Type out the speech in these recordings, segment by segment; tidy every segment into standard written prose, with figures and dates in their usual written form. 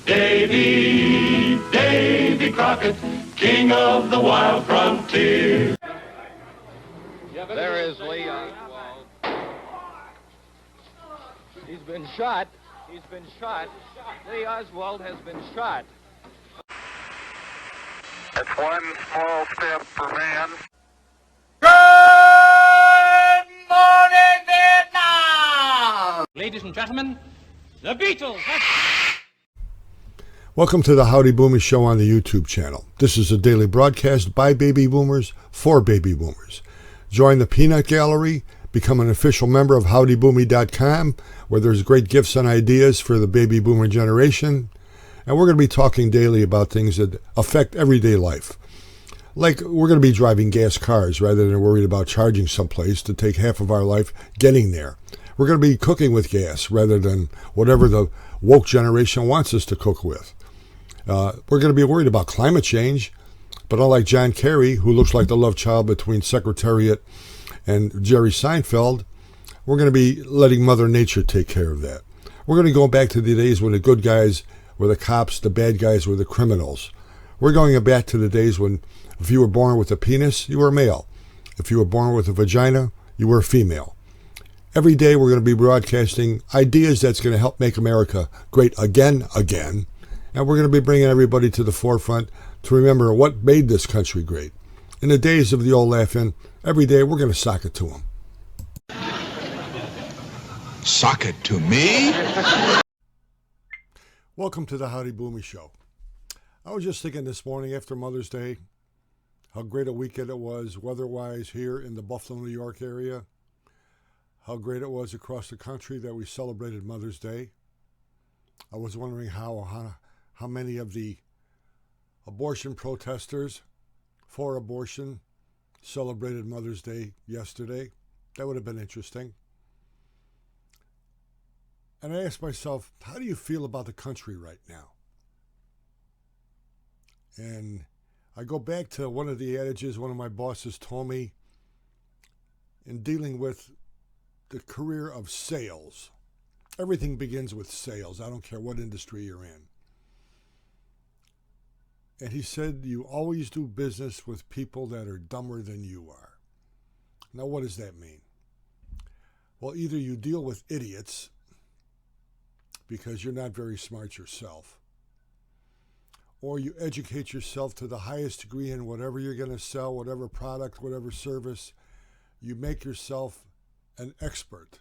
Davy Crockett, king of the wild frontier. There is Lee Oswald. He's been shot. He's been shot. Lee Oswald has been shot. It's one small step for man. Good morning, Vietnam! Ladies and gentlemen, the Beatles. Welcome to the Howdy Boomer Show on the YouTube channel. This is a daily broadcast by baby boomers for baby boomers. Join the Peanut Gallery, become an official member of HowdyBoomy.com, where there's great gifts and ideas for the baby boomer generation. And we're going to be talking daily about things that affect everyday life. Like, we're going to be driving gas cars rather than worried about charging someplace to take half of our life getting there. We're going to be cooking with gas rather than whatever the woke generation wants us to cook with. We're going to be worried about climate change, but unlike John Kerry, who looks like the love child between Secretariat and Jerry Seinfeld, we're going to be letting Mother Nature take care of that. We're going to go back to the days when the good guys were the cops, the bad guys were the criminals. We're going back to the days when if you were born with a penis, you were a male. If you were born with a vagina, you were a female. Every day we're going to be broadcasting ideas that's going to help make America great again. And we're going to be bringing everybody to the forefront to remember what made this country great. In the days of the old laughing, every day we're going to sock it to them. Sock it to me? Welcome to the Howdy Boomy Show. I was just thinking this morning after Mother's Day, how great a weekend it was weather-wise here in the Buffalo, New York area. How great it was across the country that we celebrated Mother's Day. I was wondering how many of the abortion protesters for abortion celebrated Mother's Day yesterday. That would have been interesting. And I asked myself, how do you feel about the country right now? And I go back to one of the adages one of my bosses told me in dealing with the career of sales. Everything begins with sales. I don't care what industry you're in. And he said, you always do business with people that are dumber than you are. Now, what does that mean? Well, either you deal with idiots because you're not very smart yourself, or you educate yourself to the highest degree in whatever you're going to sell, whatever product, whatever service. You make yourself an expert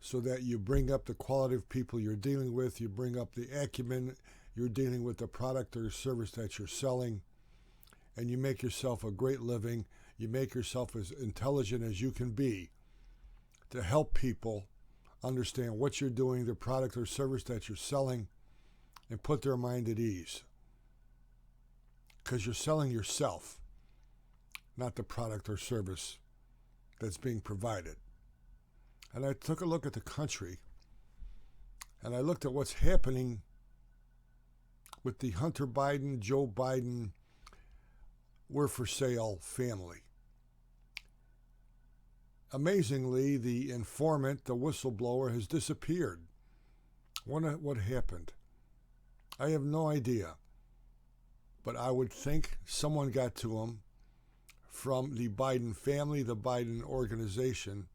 so that you bring up the quality of people you're dealing with, you bring up the acumen you're dealing with, the product or service that you're selling, and you make yourself a great living. You make yourself as intelligent as you can be to help people understand what you're doing, the product or service that you're selling, and put their mind at ease. Because you're selling yourself, not the product or service that's being provided. And I took a look at the country, and I looked at what's happening with the Hunter Biden, Joe Biden, we're for sale family. Amazingly, the informant, the whistleblower, has disappeared. Wonder what happened. I have no idea. But I would think someone got to him from the Biden family, the Biden organization,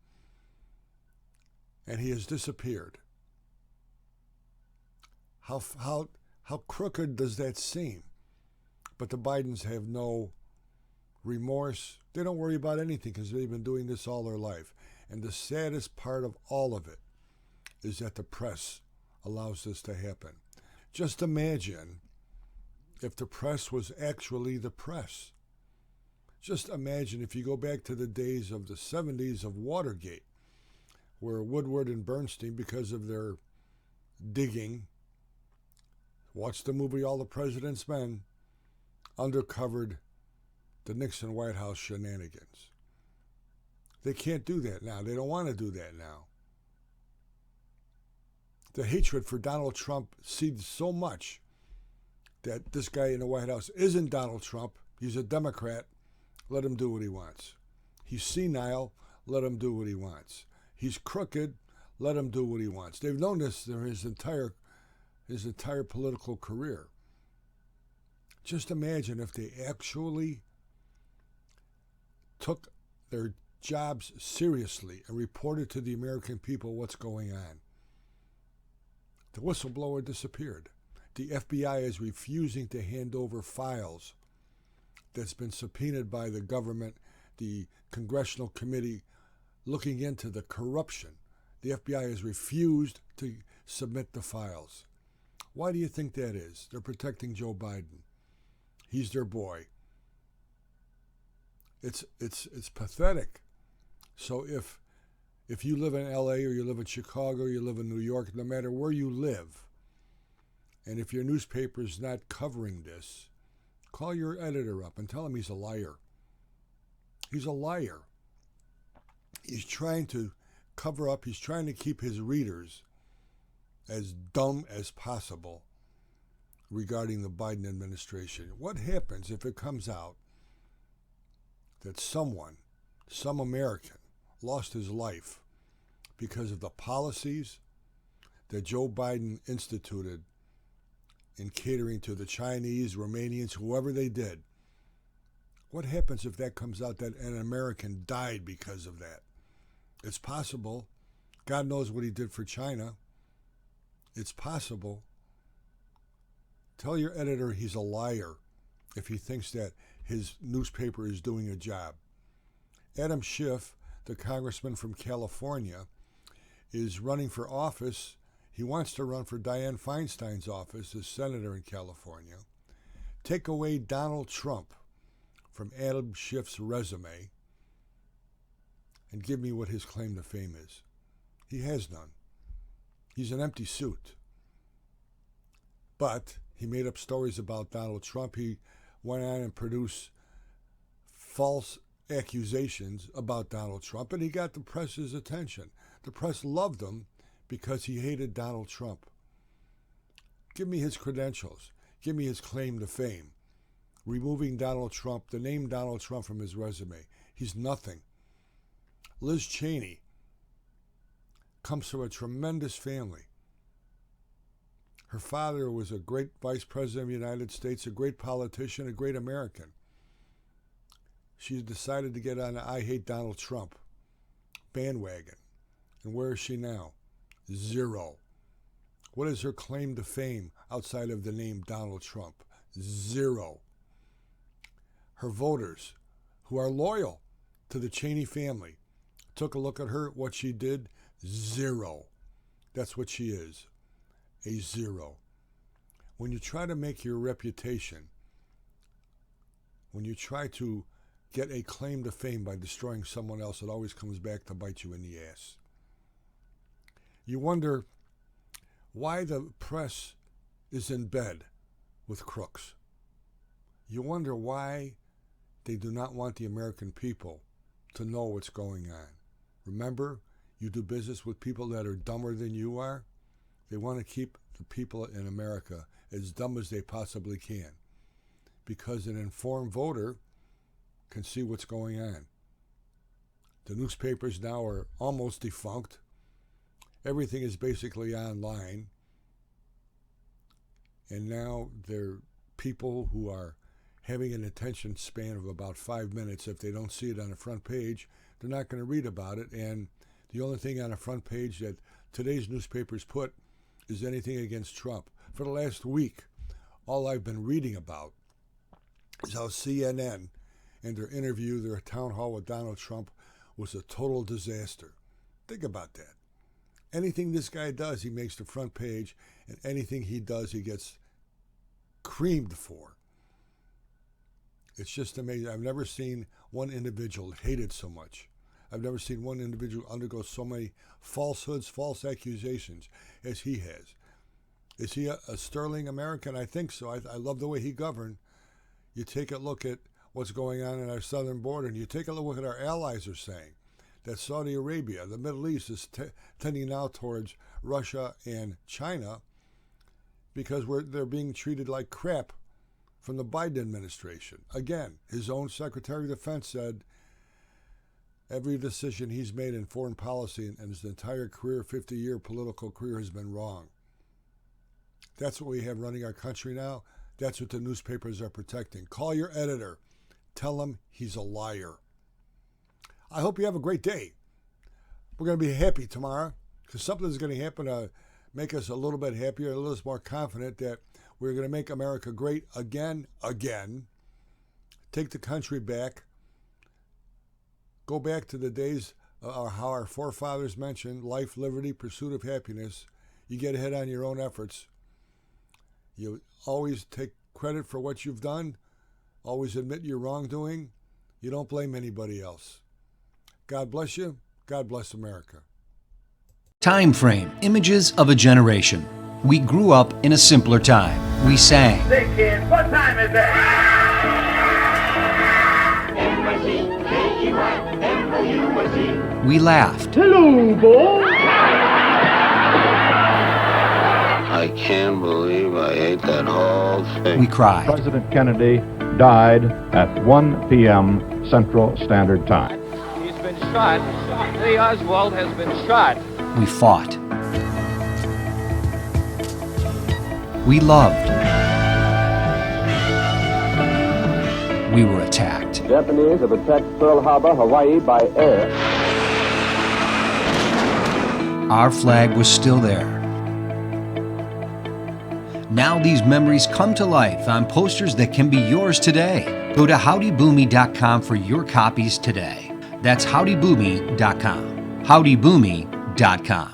and he has disappeared. How crooked does that seem? But the Bidens have no remorse. They don't worry about anything because they've been doing this all their life. And the saddest part of all of it is that the press allows this to happen. Just imagine if the press was actually the press. Just imagine if you go back to the days of the 70s of Watergate, where Woodward and Bernstein, because of their digging, watch the movie All the President's Men, undercovered the Nixon White House shenanigans. They can't do that now. They don't want to do that now. The hatred for Donald Trump seeds so much that this guy in the White House isn't Donald Trump. He's a Democrat. Let him do what he wants. He's senile. Let him do what he wants. He's crooked. Let him do what he wants. They've known this their his entire his entire political career. Just imagine if they actually took their jobs seriously and reported to the American people what's going on. The whistleblower disappeared. The FBI is refusing to hand over files that's been subpoenaed by the government, the congressional committee looking into the corruption. The FBI has refused to submit the files. Why do you think that is? They're protecting Joe Biden. He's their boy. It's pathetic. So if you live in LA or you live in Chicago or you live in New York, no matter where you live, and if your newspaper is not covering this, call your editor up and tell him he's a liar. He's a liar. He's trying to cover up, he's trying to keep his readers as dumb as possible regarding the Biden administration. What happens if it comes out that someone, some American, lost his life because of the policies that Joe Biden instituted in catering to the Chinese, Romanians, whoever they did? What happens if that comes out that an American died because of that? It's possible. God knows what he did for China. It's possible. Tell your editor he's a liar if he thinks that his newspaper is doing a job. Adam Schiff, the congressman from California, is running for office. He wants to run for Dianne Feinstein's office as senator in California. Take away Donald Trump from Adam Schiff's resume and give me what his claim to fame is. He has none. He's an empty suit. But he made up stories about Donald Trump. He went on and produced false accusations about Donald Trump, and he got the press's attention. The press loved him because he hated Donald Trump. Give me his credentials. Give me his claim to fame. Removing Donald Trump, the name Donald Trump from his resume. He's nothing. Liz Cheney comes from a tremendous family. Her father was a great vice president of the United States, a great politician, a great American. She decided to get on the I hate Donald Trump bandwagon. And where is she now? Zero. What is her claim to fame outside of the name Donald Trump? Zero. Her voters, who are loyal to the Cheney family, took a look at her, what she did, zero. That's what she is, a zero. When you try to make your reputation, when you try to get a claim to fame by destroying someone else, it always comes back to bite you in the ass. You wonder why the press is in bed with crooks. You wonder why they do not want the American people to know what's going on. Remember, you do business with people that are dumber than you are. They want to keep the people in America as dumb as they possibly can, because an informed voter can see what's going on. The newspapers now are almost defunct. Everything is basically online. And now there are people who are having an attention span of about 5 minutes. If they don't see it on the front page, they're not going to read about it. And the only thing on the front page that today's newspapers put is anything against Trump. For the last week, all I've been reading about is how CNN and their interview, their town hall with Donald Trump, was a total disaster. Think about that. Anything this guy does, he makes the front page, and anything he does, he gets creamed for. It's just amazing. I've never seen one individual hated so much. I've never seen one individual undergo so many falsehoods, false accusations as he has. Is he a sterling American? I think so. I love the way he governed. You take a look at what's going on in our southern border, and you take a look at what our allies are saying, that Saudi Arabia, the Middle East, is tending now towards Russia and China because they're being treated like crap from the Biden administration. Again, his own Secretary of Defense said every decision he's made in foreign policy and his entire career, 50-year political career, has been wrong. That's what we have running our country now. That's what the newspapers are protecting. Call your editor. Tell him he's a liar. I hope you have a great day. We're going to be happy tomorrow because something's going to happen to make us a little bit happier, a little more confident that we're going to make America great again. Take the country back. Go back to the days how our forefathers mentioned life, liberty, pursuit of happiness. You get ahead on your own efforts. You always take credit for what you've done. Always admit your wrongdoing. You don't blame anybody else. God bless you. God bless America. Time frame, images of a generation. We grew up in a simpler time. We sang. Say, kids, what time is it? NYC, We laughed. Hello, boy. I can't believe I ate that whole thing. We cried. President Kennedy died at 1 p.m. Central Standard Time. He's been shot. Lee Oswald has been shot. We fought. We loved. We were attacked. Japanese have attacked Pearl Harbor, Hawaii by air. Our flag was still there. Now these memories come to life on posters that can be yours today. Go to howdyboomy.com for your copies today. That's howdyboomy.com. howdyboomy.com.